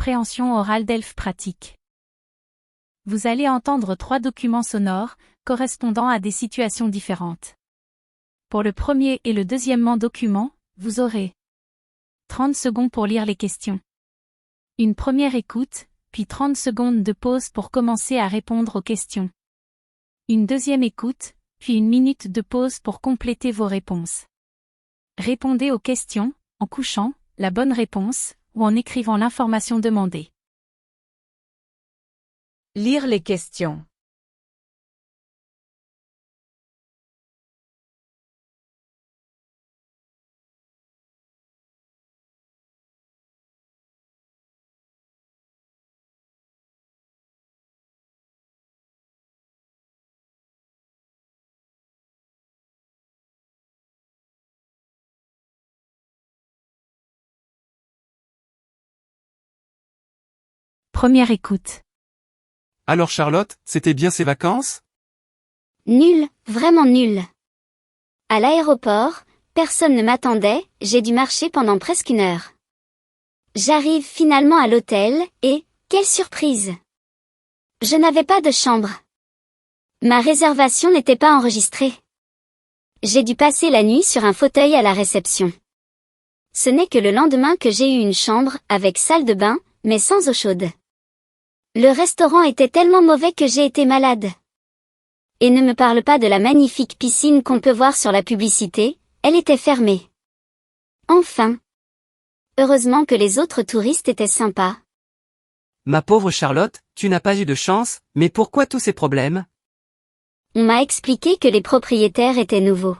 compréhension orale d'Elf Pratique. Vous allez entendre 3 documents sonores, correspondant à des situations différentes. Pour le premier et le deuxièmement document, vous aurez 30 secondes pour lire les questions. Une première écoute, puis 30 secondes de pause pour commencer à répondre aux questions. Une deuxième écoute, puis 1 minute de pause pour compléter vos réponses. Répondez aux questions, en couchant la bonne réponse, ou en écrivant l'information demandée. Lire les questions. Première écoute. Alors Charlotte, c'était bien ces vacances? Nul, vraiment nul. À l'aéroport, personne ne m'attendait, j'ai dû marcher pendant presque 1 heure. J'arrive finalement à l'hôtel, et, quelle surprise! Je n'avais pas de chambre. Ma réservation n'était pas enregistrée. J'ai dû passer la nuit sur un fauteuil à la réception. Ce n'est que le lendemain que j'ai eu une chambre, avec salle de bain, mais sans eau chaude. Le restaurant était tellement mauvais que j'ai été malade. Et ne me parle pas de la magnifique piscine qu'on peut voir sur la publicité, elle était fermée. Enfin. Heureusement que les autres touristes étaient sympas. Ma pauvre Charlotte, tu n'as pas eu de chance, mais pourquoi tous ces problèmes? On m'a expliqué que les propriétaires étaient nouveaux.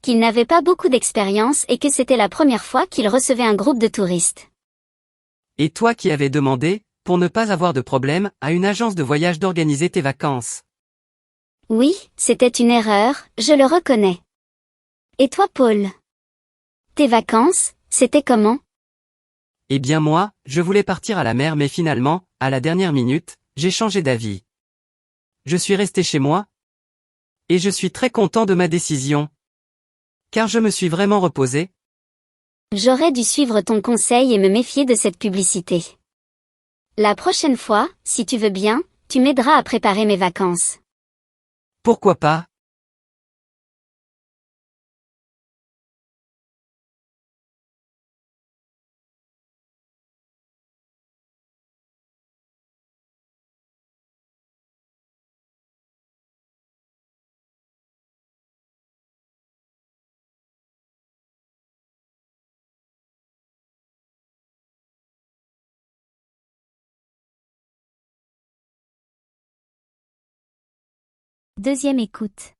Qu'ils n'avaient pas beaucoup d'expérience et que c'était la première fois qu'ils recevaient un groupe de touristes. Et toi qui avais demandé, pour ne pas avoir de problème, à une agence de voyage d'organiser tes vacances. Oui, c'était une erreur, je le reconnais. Et toi Paul? Tes vacances, c'était comment? Eh bien moi, je voulais partir à la mer mais finalement, à la dernière minute, j'ai changé d'avis. Je suis resté chez moi. Et je suis très content de ma décision. Car je me suis vraiment reposé. J'aurais dû suivre ton conseil et me méfier de cette publicité. La prochaine fois, si tu veux bien, tu m'aideras à préparer mes vacances. Pourquoi pas? Deuxième écoute.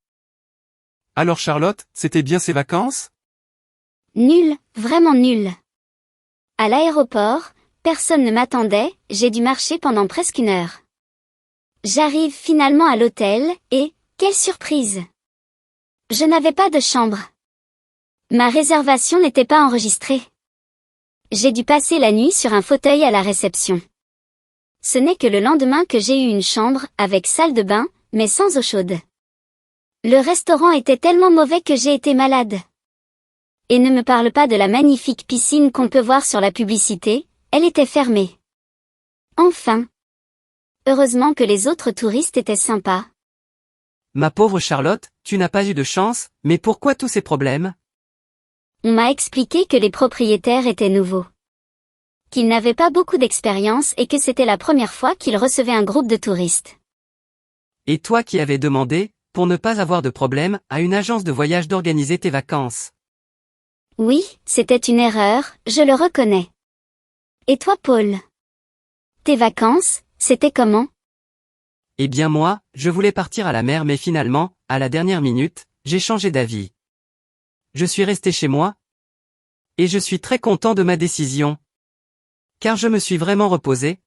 Alors Charlotte, c'était bien ces vacances? Nul, vraiment nul. À l'aéroport, personne ne m'attendait, j'ai dû marcher pendant presque 1 heure. J'arrive finalement à l'hôtel, et, quelle surprise! Je n'avais pas de chambre. Ma réservation n'était pas enregistrée. J'ai dû passer la nuit sur un fauteuil à la réception. Ce n'est que le lendemain que j'ai eu une chambre, avec salle de bain, mais sans eau chaude. Le restaurant était tellement mauvais que j'ai été malade. Et ne me parle pas de la magnifique piscine qu'on peut voir sur la publicité, elle était fermée. Enfin. Heureusement que les autres touristes étaient sympas. Ma pauvre Charlotte, tu n'as pas eu de chance, mais pourquoi tous ces problèmes? On m'a expliqué que les propriétaires étaient nouveaux. Qu'ils n'avaient pas beaucoup d'expérience et que c'était la première fois qu'ils recevaient un groupe de touristes. Et toi qui avais demandé, pour ne pas avoir de problème, à une agence de voyage d'organiser tes vacances. Oui, c'était une erreur, je le reconnais. Et toi Paul? Tes vacances, c'était comment? Eh bien moi, je voulais partir à la mer mais finalement, à la dernière minute, j'ai changé d'avis. Je suis resté chez moi. Et je suis très content de ma décision. Car je me suis vraiment reposé.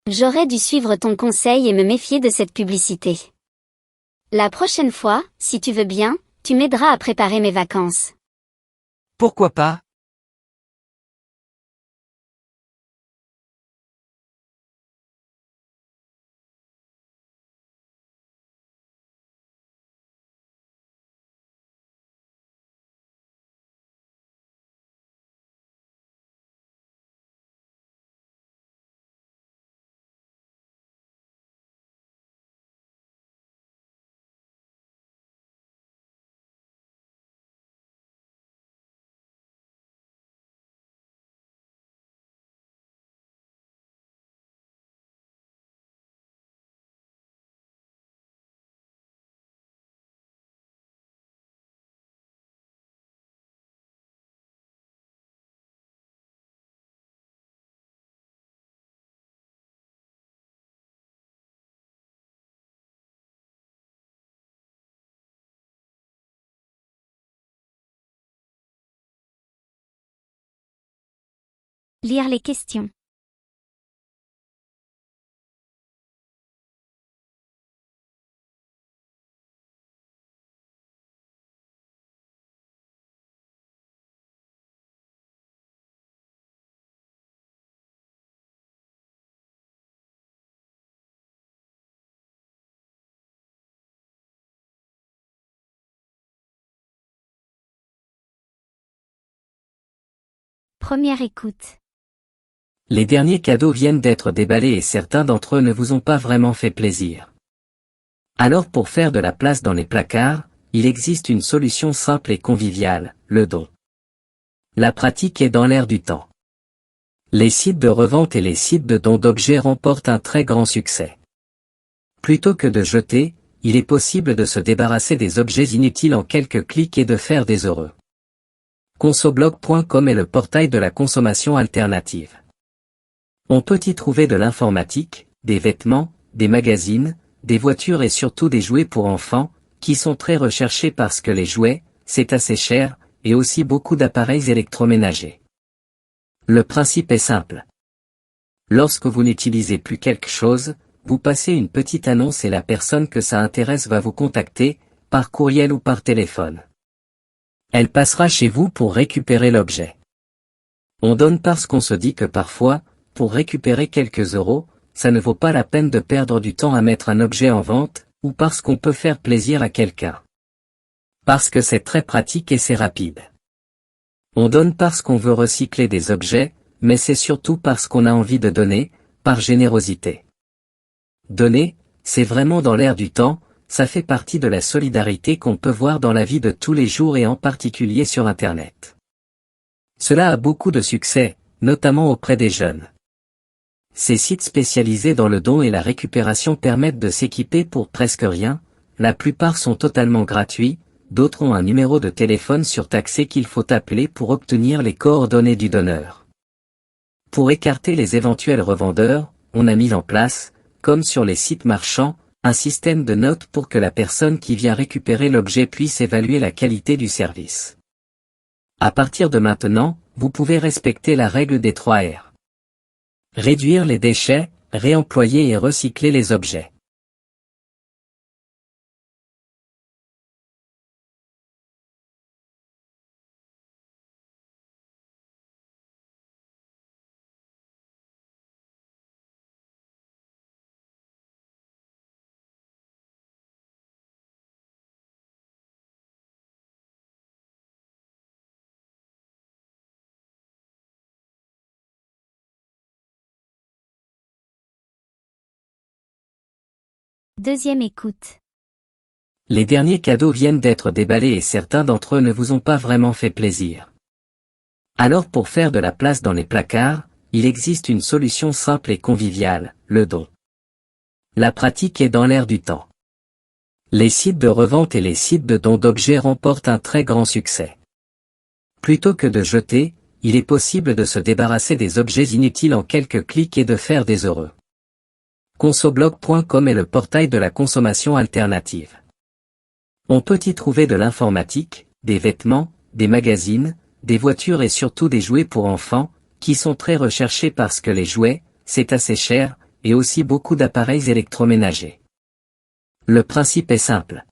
J'aurais dû suivre ton conseil et me méfier de cette publicité. La prochaine fois, si tu veux bien, tu m'aideras à préparer mes vacances. Pourquoi pas? Lire les questions. Première écoute. Les derniers cadeaux viennent d'être déballés et certains d'entre eux ne vous ont pas vraiment fait plaisir. Alors pour faire de la place dans les placards, il existe une solution simple et conviviale, le don. La pratique est dans l'air du temps. Les sites de revente et les sites de dons d'objets remportent un très grand succès. Plutôt que de jeter, il est possible de se débarrasser des objets inutiles en quelques clics et de faire des heureux. Consoblog.com est le portail de la consommation alternative. On peut y trouver de l'informatique, des vêtements, des magazines, des voitures et surtout des jouets pour enfants, qui sont très recherchés parce que les jouets, c'est assez cher, et aussi beaucoup d'appareils électroménagers. Le principe est simple. Lorsque vous n'utilisez plus quelque chose, vous passez une petite annonce et la personne que ça intéresse va vous contacter, par courriel ou par téléphone. Elle passera chez vous pour récupérer l'objet. On donne parce qu'on se dit que parfois, pour récupérer quelques euros, ça ne vaut pas la peine de perdre du temps à mettre un objet en vente, ou parce qu'on peut faire plaisir à quelqu'un. Parce que c'est très pratique et c'est rapide. On donne parce qu'on veut recycler des objets, mais c'est surtout parce qu'on a envie de donner, par générosité. Donner, c'est vraiment dans l'air du temps, ça fait partie de la solidarité qu'on peut voir dans la vie de tous les jours et en particulier sur Internet. Cela a beaucoup de succès, notamment auprès des jeunes. Ces sites spécialisés dans le don et la récupération permettent de s'équiper pour presque rien, la plupart sont totalement gratuits, d'autres ont un numéro de téléphone surtaxé qu'il faut appeler pour obtenir les coordonnées du donneur. Pour écarter les éventuels revendeurs, on a mis en place, comme sur les sites marchands, un système de notes pour que la personne qui vient récupérer l'objet puisse évaluer la qualité du service. À partir de maintenant, vous pouvez respecter la règle des 3 R. Réduire les déchets, réemployer et recycler les objets. Deuxième écoute. Les derniers cadeaux viennent d'être déballés et certains d'entre eux ne vous ont pas vraiment fait plaisir. Alors pour faire de la place dans les placards, il existe une solution simple et conviviale, le don. La pratique est dans l'air du temps. Les sites de revente et les sites de dons d'objets remportent un très grand succès. Plutôt que de jeter, il est possible de se débarrasser des objets inutiles en quelques clics et de faire des heureux. Consoblog.com est le portail de la consommation alternative. On peut y trouver de l'informatique, des vêtements, des magazines, des voitures et surtout des jouets pour enfants, qui sont très recherchés parce que les jouets, c'est assez cher, et aussi beaucoup d'appareils électroménagers. Le principe est simple.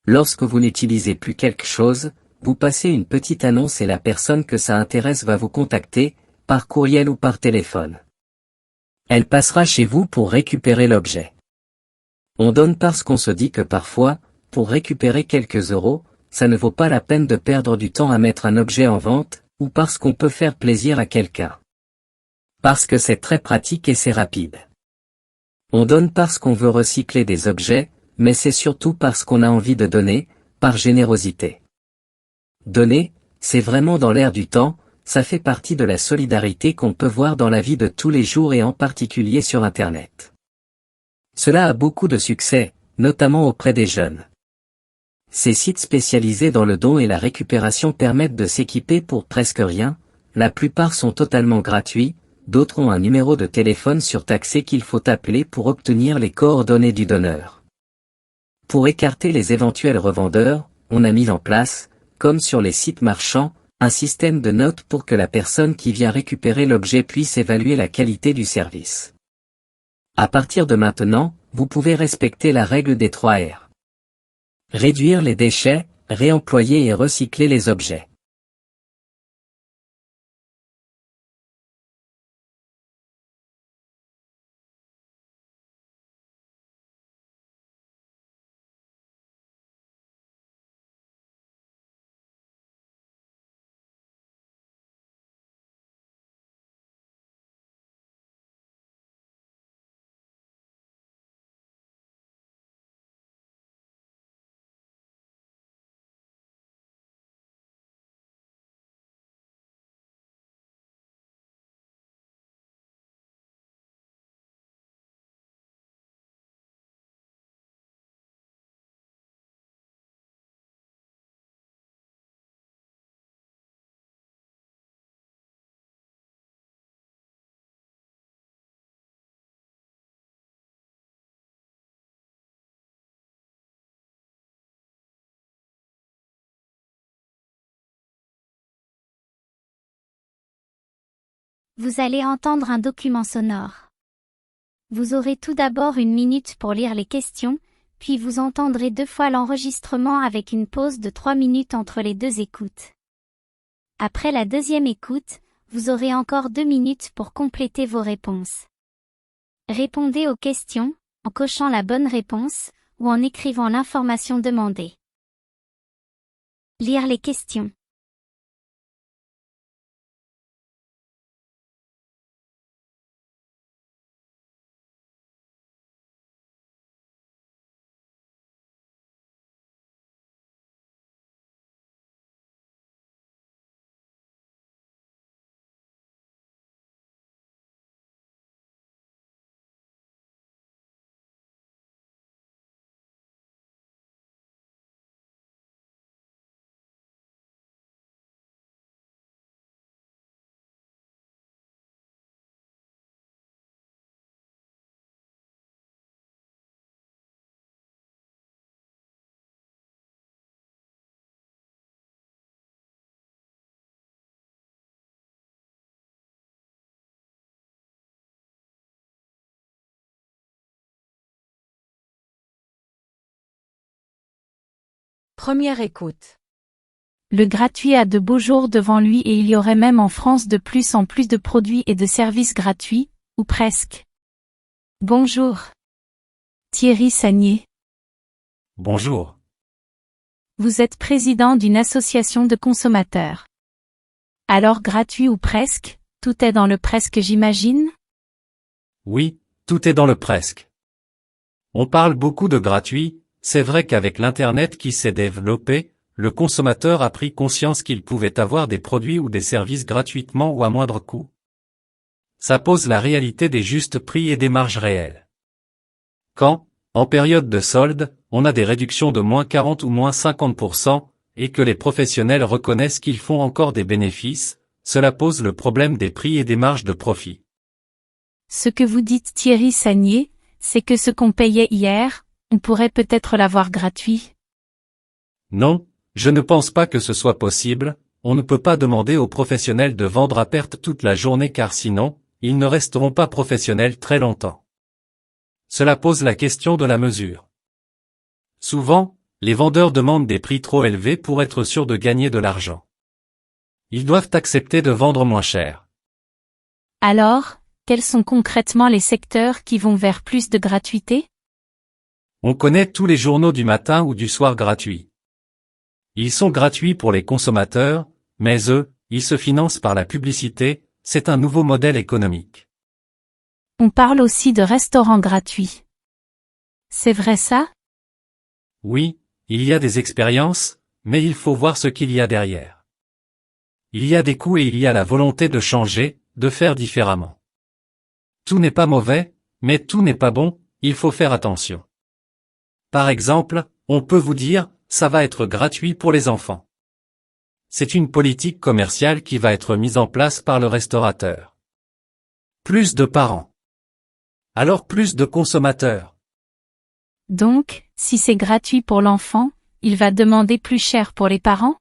Lorsque vous n'utilisez plus quelque chose, vous passez une petite annonce et la personne que ça intéresse va vous contacter, par courriel ou par téléphone. Elle passera chez vous pour récupérer l'objet. On donne parce qu'on se dit que parfois, pour récupérer quelques euros, ça ne vaut pas la peine de perdre du temps à mettre un objet en vente, ou parce qu'on peut faire plaisir à quelqu'un. Parce que c'est très pratique et c'est rapide. On donne parce qu'on veut recycler des objets, mais c'est surtout parce qu'on a envie de donner, par générosité. Donner, c'est vraiment dans l'air du temps, ça fait partie de la solidarité qu'on peut voir dans la vie de tous les jours et en particulier sur Internet. Cela a beaucoup de succès, notamment auprès des jeunes. Ces sites spécialisés dans le don et la récupération permettent de s'équiper pour presque rien, la plupart sont totalement gratuits, d'autres ont un numéro de téléphone surtaxé qu'il faut appeler pour obtenir les coordonnées du donneur. Pour écarter les éventuels revendeurs, on a mis en place, comme sur les sites marchands, Un système de notes pour que la personne qui vient récupérer l'objet puisse évaluer la qualité du service. À partir de maintenant, vous pouvez respecter la règle des 3 R. Réduire les déchets, réemployer et recycler les objets. Vous allez entendre un document sonore. Vous aurez tout d'abord 1 minute pour lire les questions, puis vous entendrez 2 fois l'enregistrement avec une pause de 3 minutes entre les 2 écoutes. Après la 2e écoute, vous aurez encore 2 minutes pour compléter vos réponses. Répondez aux questions, en cochant la bonne réponse, ou en écrivant l'information demandée. Lire les questions. Première écoute. Le gratuit a de beaux jours devant lui et il y aurait même en France de plus en plus de produits et de services gratuits, ou presque. Bonjour. Thierry Sagnier. Bonjour. Vous êtes président d'une association de consommateurs. Alors gratuit ou presque, tout est dans le presque j'imagine? Oui, tout est dans le presque. On parle beaucoup de gratuit, c'est vrai qu'avec l'Internet qui s'est développé, le consommateur a pris conscience qu'il pouvait avoir des produits ou des services gratuitement ou à moindre coût. Ça pose la réalité des justes prix et des marges réelles. Quand, en période de solde, on a des réductions de moins 40 ou moins 50%, et que les professionnels reconnaissent qu'ils font encore des bénéfices, cela pose le problème des prix et des marges de profit. Ce que vous dites Thierry Sagnier, c'est que ce qu'on payait hier, on pourrait peut-être l'avoir gratuit. Non, je ne pense pas que ce soit possible, on ne peut pas demander aux professionnels de vendre à perte toute la journée car sinon, ils ne resteront pas professionnels très longtemps. Cela pose la question de la mesure. Souvent, les vendeurs demandent des prix trop élevés pour être sûrs de gagner de l'argent. Ils doivent accepter de vendre moins cher. Alors, quels sont concrètement les secteurs qui vont vers plus de gratuité? On connaît tous les journaux du matin ou du soir gratuits. Ils sont gratuits pour les consommateurs, mais eux, ils se financent par la publicité, c'est un nouveau modèle économique. On parle aussi de restaurants gratuits. C'est vrai ça? Oui, il y a des expériences, mais il faut voir ce qu'il y a derrière. Il y a des coûts et il y a la volonté de changer, de faire différemment. Tout n'est pas mauvais, mais tout n'est pas bon, il faut faire attention. Par exemple, on peut vous dire, ça va être gratuit pour les enfants. C'est une politique commerciale qui va être mise en place par le restaurateur. Plus de parents. Alors plus de consommateurs. Donc, si c'est gratuit pour l'enfant, il va demander plus cher pour les parents?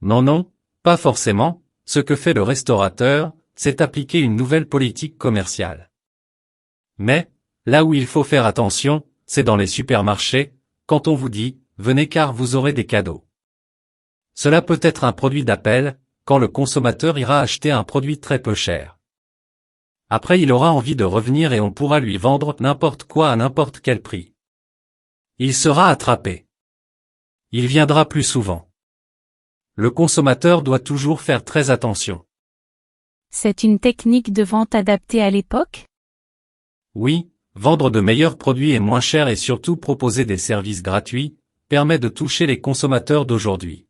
Non, Pas forcément, ce que fait le restaurateur, c'est appliquer une nouvelle politique commerciale. Mais, là où il faut faire attention, c'est dans les supermarchés, quand on vous dit « venez car vous aurez des cadeaux ». Cela peut être un produit d'appel, quand le consommateur ira acheter un produit très peu cher. Après il aura envie de revenir et on pourra lui vendre n'importe quoi à n'importe quel prix. Il sera attrapé. Il viendra plus souvent. Le consommateur doit toujours faire très attention. C'est une technique de vente adaptée à l'époque? Oui, vendre de meilleurs produits et moins chers et surtout proposer des services gratuits, permet de toucher les consommateurs d'aujourd'hui.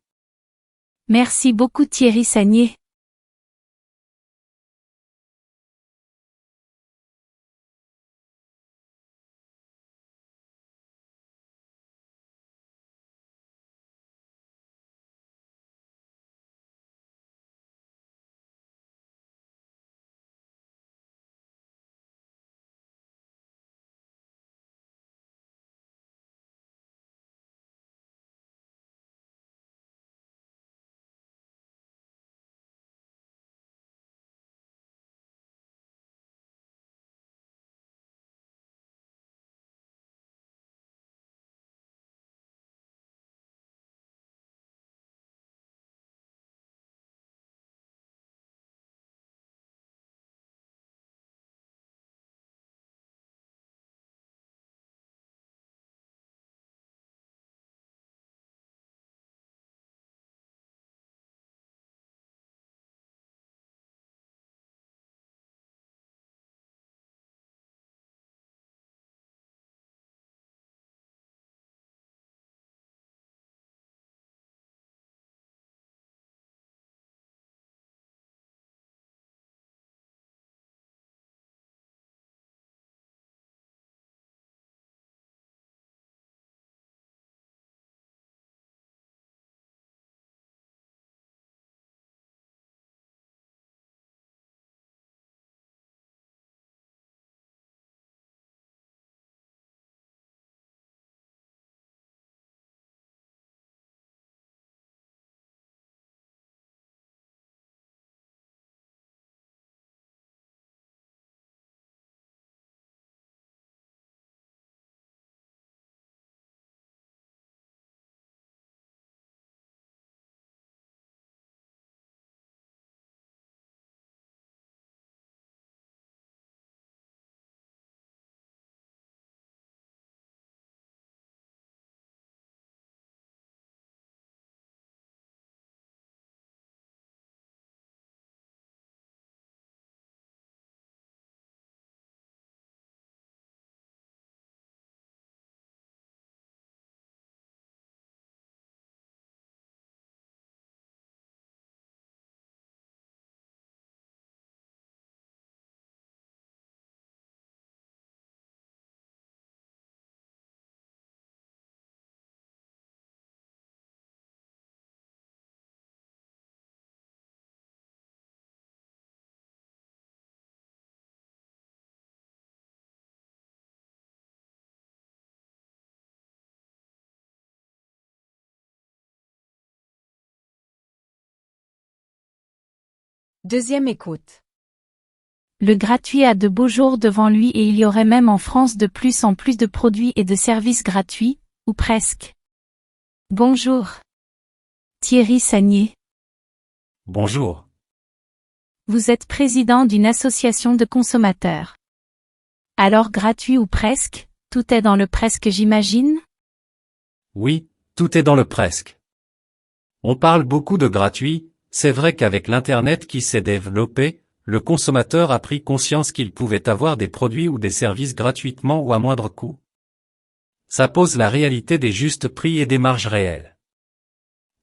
Merci beaucoup Thierry Sagnier. Deuxième écoute. Le gratuit a de beaux jours devant lui et il y aurait même en France de plus en plus de produits et de services gratuits, ou presque. Bonjour. Thierry Sagnier. Bonjour. Vous êtes président d'une association de consommateurs. Alors gratuit ou presque, tout est dans le presque j'imagine? Oui, tout est dans le presque. On parle beaucoup de gratuit, c'est vrai qu'avec l'Internet qui s'est développé, le consommateur a pris conscience qu'il pouvait avoir des produits ou des services gratuitement ou à moindre coût. Ça pose la réalité des justes prix et des marges réelles.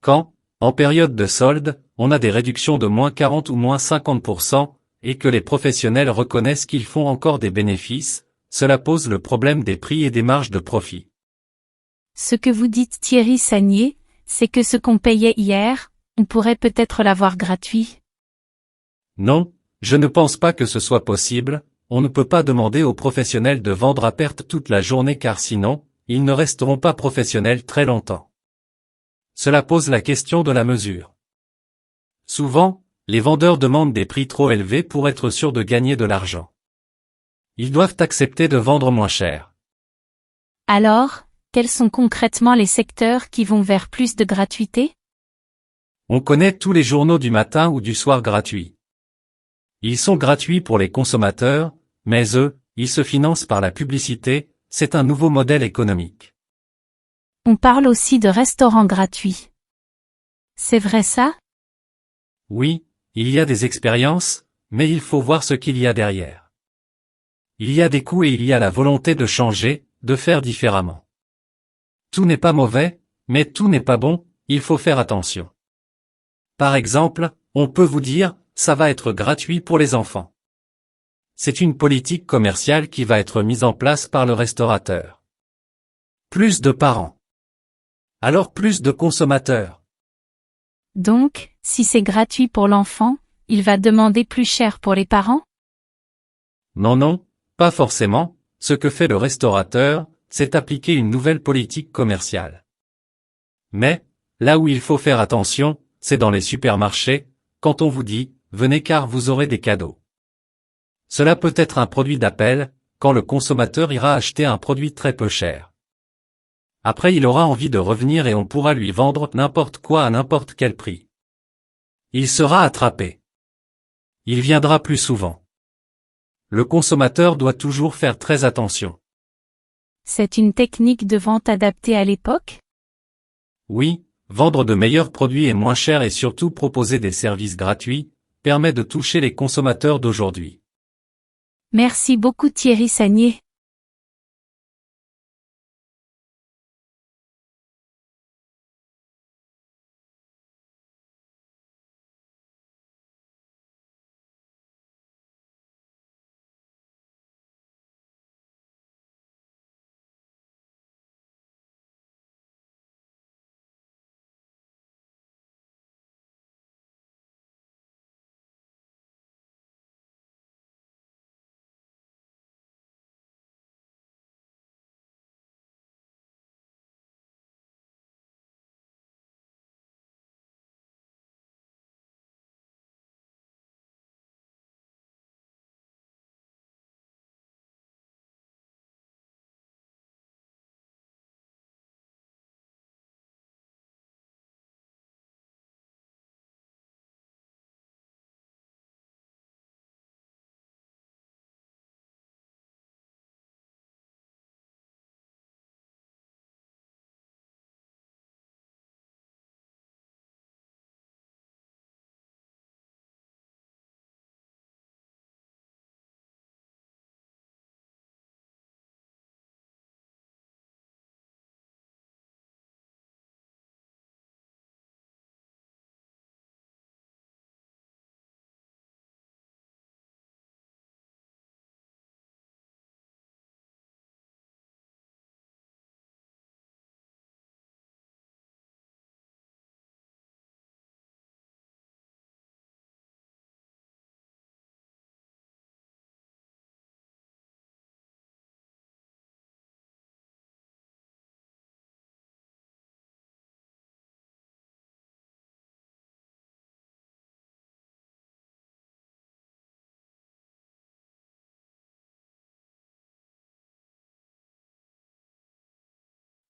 Quand, en période de solde, on a des réductions de moins 40 ou moins 50%, et que les professionnels reconnaissent qu'ils font encore des bénéfices, cela pose le problème des prix et des marges de profit. Ce que vous dites Thierry Sagnier, c'est que ce qu'on payait hier, on pourrait peut-être l'avoir gratuit. Non, je ne pense pas que ce soit possible, on ne peut pas demander aux professionnels de vendre à perte toute la journée car sinon, ils ne resteront pas professionnels très longtemps. Cela pose la question de la mesure. Souvent, les vendeurs demandent des prix trop élevés pour être sûrs de gagner de l'argent. Ils doivent accepter de vendre moins cher. Alors, quels sont concrètement les secteurs qui vont vers plus de gratuité? On connaît tous les journaux du matin ou du soir gratuits. Ils sont gratuits pour les consommateurs, mais eux, ils se financent par la publicité, c'est un nouveau modèle économique. On parle aussi de restaurants gratuits. C'est vrai ça? Oui, il y a des expériences, mais il faut voir ce qu'il y a derrière. Il y a des coûts et il y a la volonté de changer, de faire différemment. Tout n'est pas mauvais, mais tout n'est pas bon, il faut faire attention. Par exemple, on peut vous dire, ça va être gratuit pour les enfants. C'est une politique commerciale qui va être mise en place par le restaurateur. Plus de parents. Alors plus de consommateurs. Donc, si c'est gratuit pour l'enfant, il va demander plus cher pour les parents? Non, pas forcément, ce que fait le restaurateur, c'est appliquer une nouvelle politique commerciale. Mais, là où il faut faire attention, c'est dans les supermarchés, quand on vous dit, venez car vous aurez des cadeaux. Cela peut être un produit d'appel, quand le consommateur ira acheter un produit très peu cher. Après il aura envie de revenir et on pourra lui vendre n'importe quoi à n'importe quel prix. Il sera attrapé. Il viendra plus souvent. Le consommateur doit toujours faire très attention. C'est une technique de vente adaptée à l'époque? Oui, vendre de meilleurs produits et moins chers et surtout proposer des services gratuits, permet de toucher les consommateurs d'aujourd'hui. Merci beaucoup Thierry Sagnier.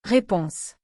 Réponse.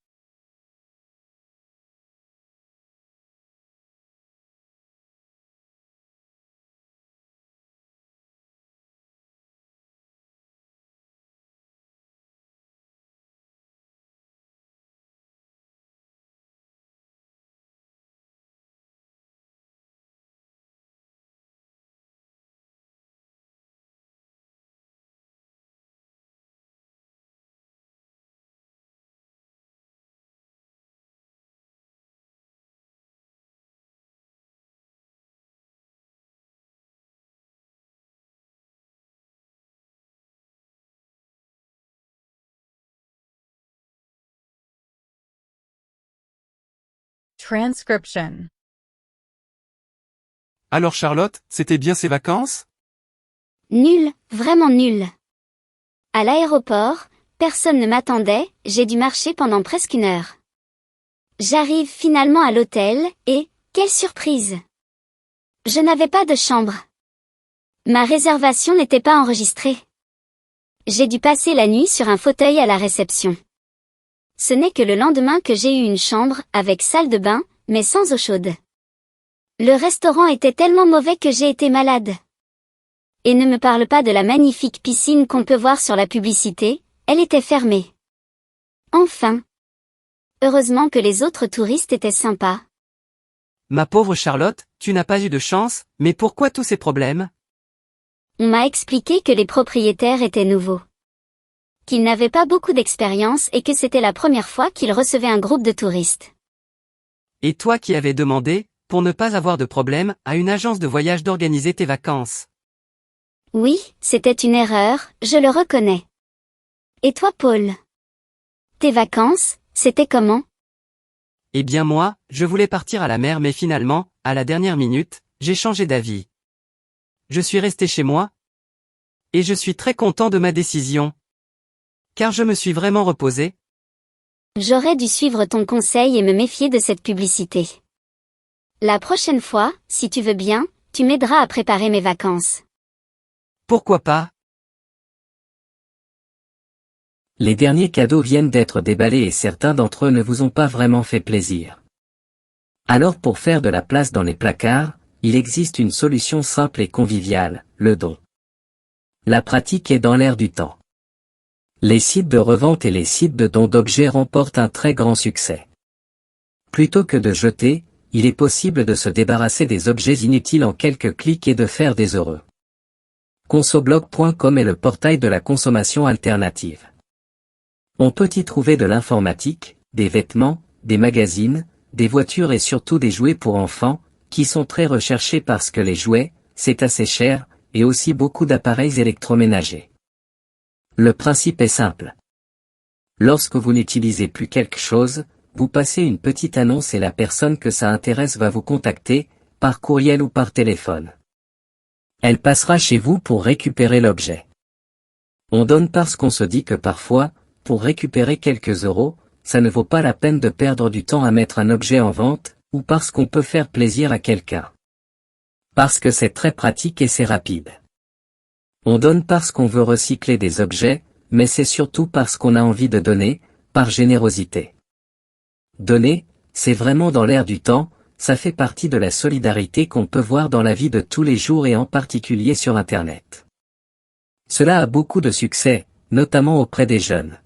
Transcription. Alors Charlotte, c'était bien ces vacances? Nul, vraiment nul. À l'aéroport, personne ne m'attendait, j'ai dû marcher pendant presque 1 heure. J'arrive finalement à l'hôtel, et, quelle surprise! Je n'avais pas de chambre. Ma réservation n'était pas enregistrée. J'ai dû passer la nuit sur un fauteuil à la réception. Ce n'est que le lendemain que j'ai eu une chambre, avec salle de bain, mais sans eau chaude. Le restaurant était tellement mauvais que j'ai été malade. Et ne me parle pas de la magnifique piscine qu'on peut voir sur la publicité, elle était fermée. Enfin. Heureusement que les autres touristes étaient sympas. Ma pauvre Charlotte, tu n'as pas eu de chance, mais pourquoi tous ces problèmes? On m'a expliqué que les propriétaires étaient nouveaux. Qu'ils n'avaient pas beaucoup d'expérience et que c'était la première fois qu'ils recevaient un groupe de touristes. Et toi qui avais demandé, pour ne pas avoir de problème, à une agence de voyage d'organiser tes vacances. Oui, c'était une erreur, je le reconnais. Et toi, Paul? Tes vacances, c'était comment? Eh bien moi, je voulais partir à la mer mais finalement, à la dernière minute, j'ai changé d'avis. Je suis resté chez moi. Et je suis très content de ma décision. Car je me suis vraiment reposé. J'aurais dû suivre ton conseil et me méfier de cette publicité. La prochaine fois, si tu veux bien, tu m'aideras à préparer mes vacances. Pourquoi pas? Les derniers cadeaux viennent d'être déballés et certains d'entre eux ne vous ont pas vraiment fait plaisir. Alors pour faire de la place dans les placards, il existe une solution simple et conviviale, le don. La pratique est dans l'air du temps. Les sites de revente et les sites de dons d'objets remportent un très grand succès. Plutôt que de jeter, il est possible de se débarrasser des objets inutiles en quelques clics et de faire des heureux. Consoblog.com est le portail de la consommation alternative. On peut y trouver de l'informatique, des vêtements, des magazines, des voitures et surtout des jouets pour enfants, qui sont très recherchés parce que les jouets, c'est assez cher, et aussi beaucoup d'appareils électroménagers. Le principe est simple. Lorsque vous n'utilisez plus quelque chose, vous passez une petite annonce et la personne que ça intéresse va vous contacter, par courriel ou par téléphone. Elle passera chez vous pour récupérer l'objet. On donne parce qu'on se dit que parfois, pour récupérer quelques euros, ça ne vaut pas la peine de perdre du temps à mettre un objet en vente, ou parce qu'on peut faire plaisir à quelqu'un. Parce que c'est très pratique et c'est rapide. On donne parce qu'on veut recycler des objets, mais c'est surtout parce qu'on a envie de donner, par générosité. Donner, c'est vraiment dans l'air du temps, ça fait partie de la solidarité qu'on peut voir dans la vie de tous les jours et en particulier sur Internet. Cela a beaucoup de succès, notamment auprès des jeunes.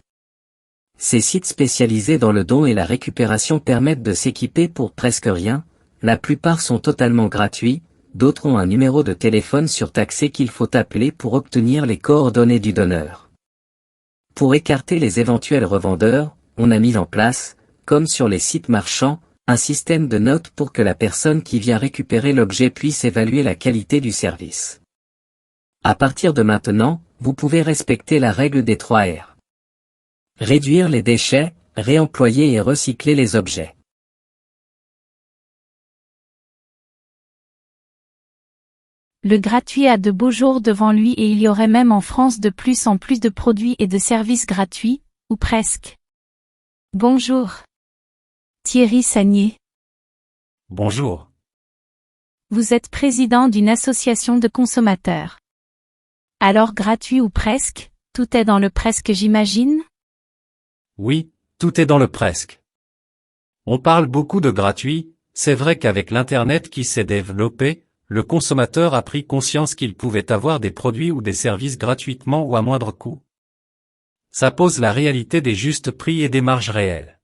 Ces sites spécialisés dans le don et la récupération permettent de s'équiper pour presque rien, la plupart sont totalement gratuits, d'autres ont un numéro de téléphone surtaxé qu'il faut appeler pour obtenir les coordonnées du donneur. Pour écarter les éventuels revendeurs, on a mis en place, comme sur les sites marchands, un système de notes pour que la personne qui vient récupérer l'objet puisse évaluer la qualité du service. À partir de maintenant, vous pouvez respecter la règle des 3 R. Réduire les déchets, réemployer et recycler les objets. Le gratuit a de beaux jours devant lui et il y aurait même en France de plus en plus de produits et de services gratuits, ou presque. Bonjour. Thierry Sagnier. Bonjour. Vous êtes président d'une association de consommateurs. Alors gratuit ou presque, tout est dans le presque j'imagine? Oui, tout est dans le presque. On parle beaucoup de gratuit, c'est vrai qu'avec l'Internet qui s'est développé, le consommateur a pris conscience qu'il pouvait avoir des produits ou des services gratuitement ou à moindre coût. Ça pose la réalité des justes prix et des marges réelles.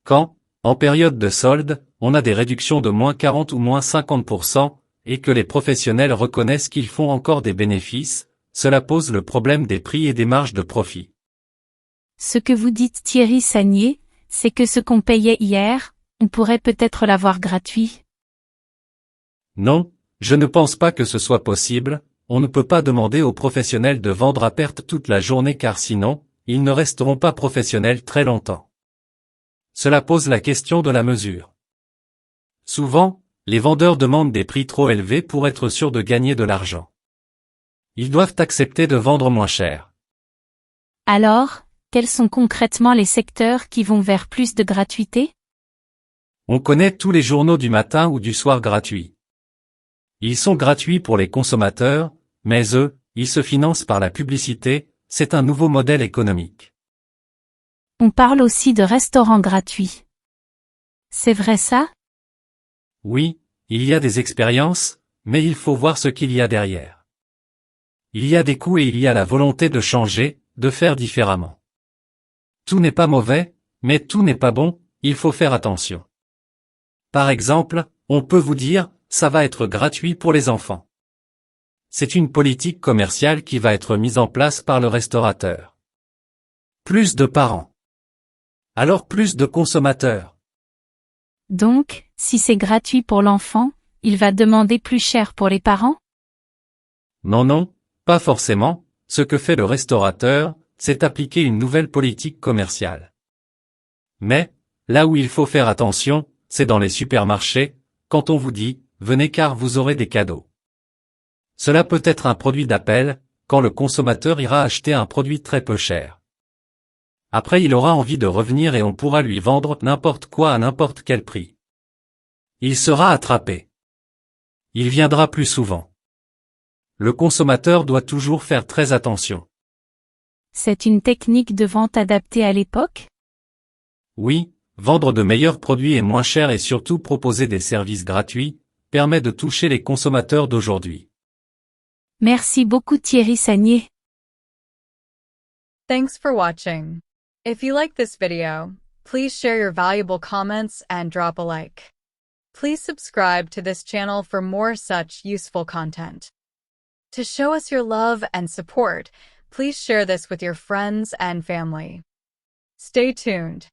Quand, en période de solde, on a des réductions de moins 40 ou moins 50%, et que les professionnels reconnaissent qu'ils font encore des bénéfices, cela pose le problème des prix et des marges de profit. Ce que vous dites Thierry Sagnier, c'est que ce qu'on payait hier, on pourrait peut-être l'avoir gratuit. Non, je ne pense pas que ce soit possible, on ne peut pas demander aux professionnels de vendre à perte toute la journée car sinon, ils ne resteront pas professionnels très longtemps. Cela pose la question de la mesure. Souvent, les vendeurs demandent des prix trop élevés pour être sûrs de gagner de l'argent. Ils doivent accepter de vendre moins cher. Alors, quels sont concrètement les secteurs qui vont vers plus de gratuité? On connaît tous les journaux du matin ou du soir gratuits. Ils sont gratuits pour les consommateurs, mais eux, ils se financent par la publicité, c'est un nouveau modèle économique. On parle aussi de restaurants gratuits. C'est vrai ça? Oui, il y a des expériences, mais il faut voir ce qu'il y a derrière. Il y a des coûts et il y a la volonté de changer, de faire différemment. Tout n'est pas mauvais, mais tout n'est pas bon, il faut faire attention. Par exemple, on peut vous dire, ça va être gratuit pour les enfants. C'est une politique commerciale qui va être mise en place par le restaurateur. Plus de parents. Alors plus de consommateurs. Donc, si c'est gratuit pour l'enfant, il va demander plus cher pour les parents? Non, pas forcément, ce que fait le restaurateur, c'est appliquer une nouvelle politique commerciale. Mais, là où il faut faire attention, c'est dans les supermarchés, quand on vous dit, venez car vous aurez des cadeaux. Cela peut être un produit d'appel, quand le consommateur ira acheter un produit très peu cher. Après il aura envie de revenir et on pourra lui vendre n'importe quoi à n'importe quel prix. Il sera attrapé. Il viendra plus souvent. Le consommateur doit toujours faire très attention. C'est une technique de vente adaptée à l'époque? Oui, vendre de meilleurs produits et moins chers et surtout proposer des services gratuits, permet de toucher les consommateurs d'aujourd'hui. Merci beaucoup Thierry Sagnier. Thanks for watching. If you like this video, please share your valuable comments and drop a like. Please subscribe to this channel for more such useful content. To show us your love and support, please share this with your friends and family. Stay tuned.